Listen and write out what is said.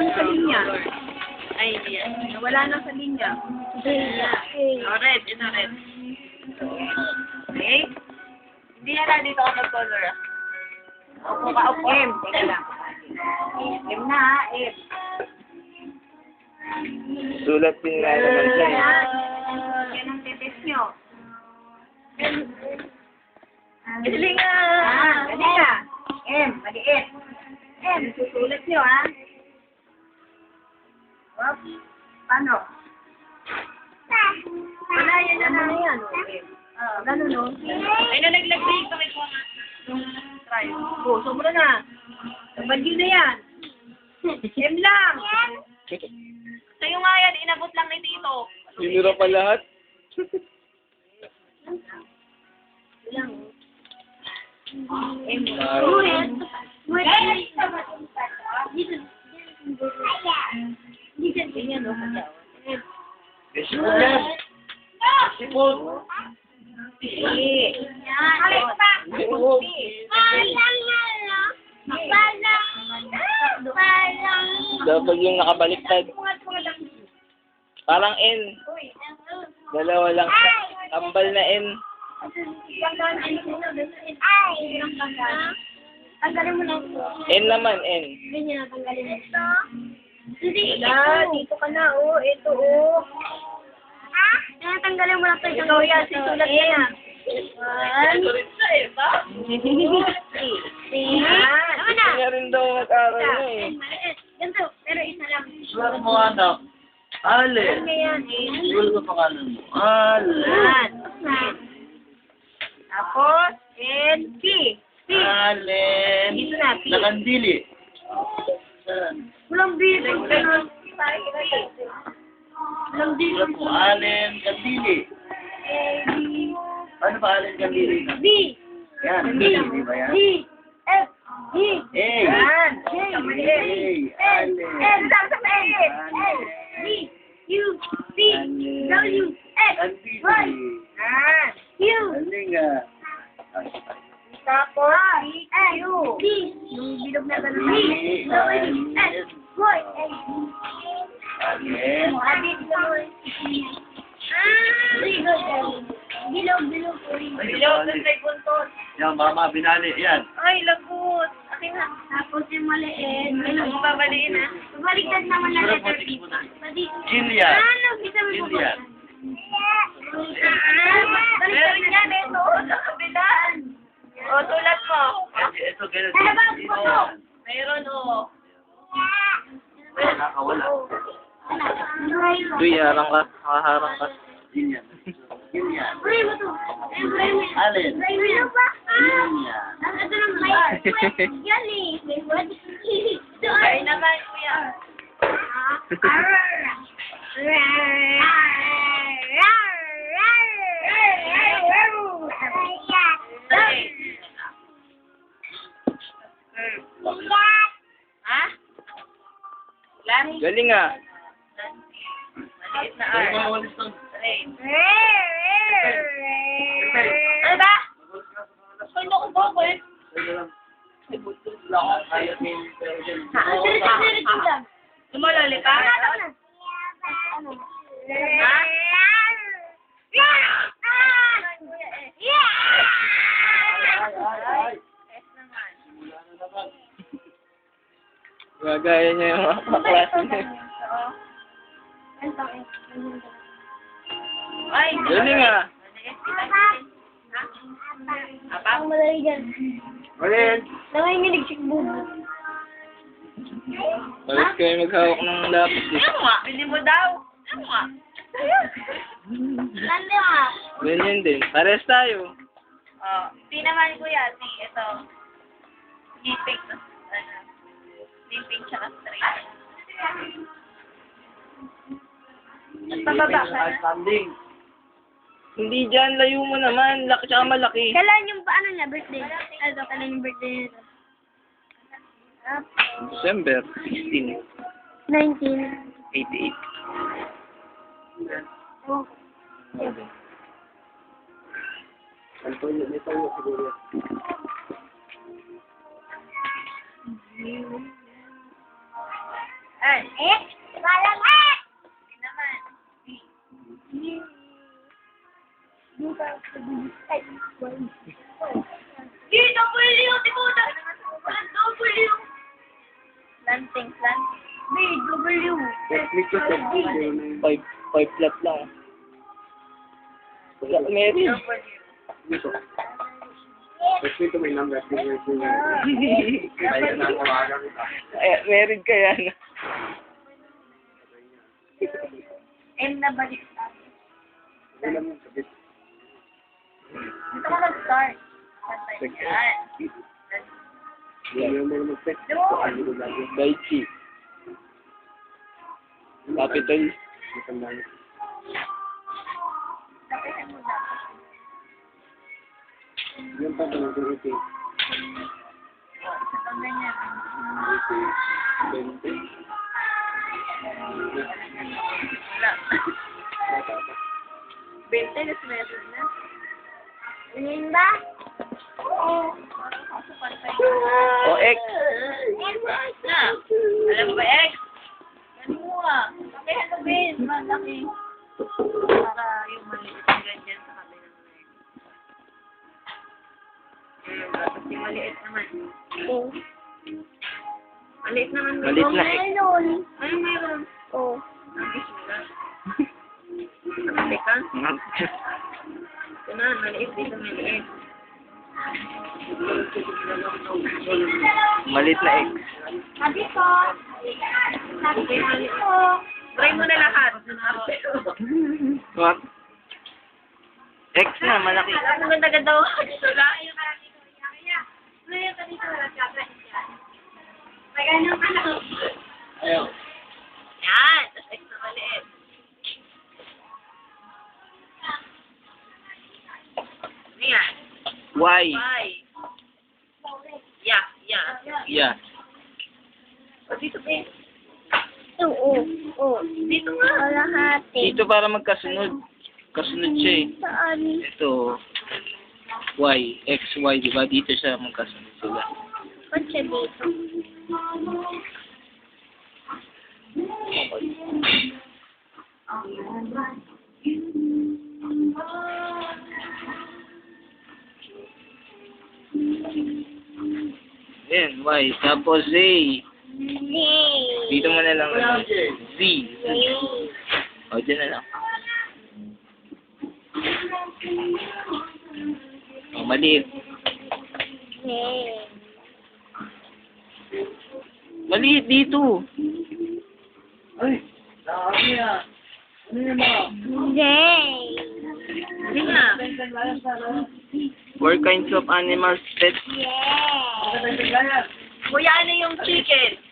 kami sa linya. Ay, hindi yan. Wala na sa linya. Oh, red. Ito, red. Okay? Hindi na dito ako mag-color, ah. Upo ka, upo. M. Teka lang. M na ha, M. Sulat din nga naman siya. Yan ang tetes nyo. Dali nga. Dali ka. M, maliit. M, susulat nyo ha. Wap. Paano? Wala yan na yan. Ganun no? Ay, nalaglag-lag kami po nga. Try. Oh, sobra na. Sabad yun na yan. M lang. Sa'yo nga yan, inabot lang ni Tito. Sinira pa lahat. Lang. M. Dapat yung nakabaliktad. Parang N. Dalawa lang. Tambal na N. Tanggalin mo lang. N naman, N. Ganyan, tanggalin mo. Wala, dito ka na, oh. Ito, oh. Tanggalin mo lang ito. Ito, yan. Sisulat niya na. One. Ito rin siya eh, ba? Tama na. Kanya rin daw mag-aral mo eh. Maliit. Ganito, pero isa lang. Sulat mo anak. Ale. Ganyan. Sulat mo pangalan mo. Ale. Yan. Tapos, N, P. P. Allen. Dito na, P. Nakandili. Saan? Walang B. Ganun. Walang D. Sulat mo Allen Kandili. Ano ba Allen Kandili? B. Yan. D. Kandili ba yan? D. F. G. A. Yan. J. A. N. N. Tapos sa N. N. D. U. C. W. X. Kandili. Y. Yan. Q. Galing ah. Tapos, N. D. Yung bilog na gano'n. D. W. S. Y. N. Allen. Adit gano'n. Very good. Bilog, bilog. Bilaw doon may buntot. Yan, mama, binali. Yan. Ay, lagot. Akin na. Tapos yung maliit. Ano mo babaliin, ha? Baliktad naman na Sulat mo, letter tingin B. mo na. Balik. Jillian. Ano? Bisa mo Jillian. Meron yan, ito. Sa kabilaan. O, tulat mo. Ito, ganun. Eh, bakit Sino po to? yan? Mayroon, o. Nakakawala. Uy, harang ka. Nakaharang ka. Jillian. Jillian. Pray mo to. Allen. Pray mo na ba? Jillian. Ang ito ng may yan eh. May what? Ay naman, kuya. Ha? Lan? Galing ah. Maliit na Ay, R. mawalis to. Rain. Ano ba? Kaya ko ba ko eh? Lumalali ka? Ha? S naman. Gagaya niya yung mga kaklase niya. Ay, Galing ah. Apa? Ang madali dyan. Ulit. Nanginginig si Bubu. Palis kayo maghawak ng lapis eh. Ano nga? Bili mo daw. Ano nga? Nandi nga. Ganyan din. Pares tayo. Oh, si naman kuya, si ito. G-pink. Ano? G-pink tsaka straight. At pababa ka na. Standing. Hindi dyan, layo mo naman. Laki tsaka malaki. Kailan yung ano niya, birthday? Ano, kailan yung birthday nito? December 16, 19. 88. Oh. Yan. X. Walang X. T naman. D, W, tikuta. Walang W. Planting, planting. B, W. Five flat lang. Wala, meron. Meron ka yan. M na balik natin. Dito ka mag-start. Yan. Daichi. Capital. Lapitan mo na. Sa kamay niya. Wala. 20 na meron na. Ano ba? Parang kaso pantay. O, X. Na. Alam mo ba, X? Ganun mo ah. Laki hanapin. Malaki. Para yung maliit na ganyan sa kabila ng leg. Tapos yung maliit naman. Maliit naman. Maliit na X. Meron. Ano mayroon? Oh. Ang bisura. Teka. Ito na, maliit dito, maliit. Malit na X. Sabi ko. Sabi ko. Try mo na lahat. What? X na, malaki. Ang ganda-ganda ko. Yan. Tapos X na maliit. Ano yan? Y. Y. Yeah, yeah. Yeah. O, dito ba? Oo. Oo. Dito nga. Kalahati. Dito para magkasunod. Kasunod siya eh. Saan? Ito. Y. X, Y. Diba? Dito siya magkasunod sila. Ba't siya dito? Yan, Y. Tapos Z. Yay! Dito mo na lang. ano, Z. Yay! O, dyan na lang. O, maliit. Yay! Maliit dito. Ay, dami ah. Ano yun mo? Yay! Hindi nga. 4 kinds of animals, pets. Yay! Kuya, ano yung chicken?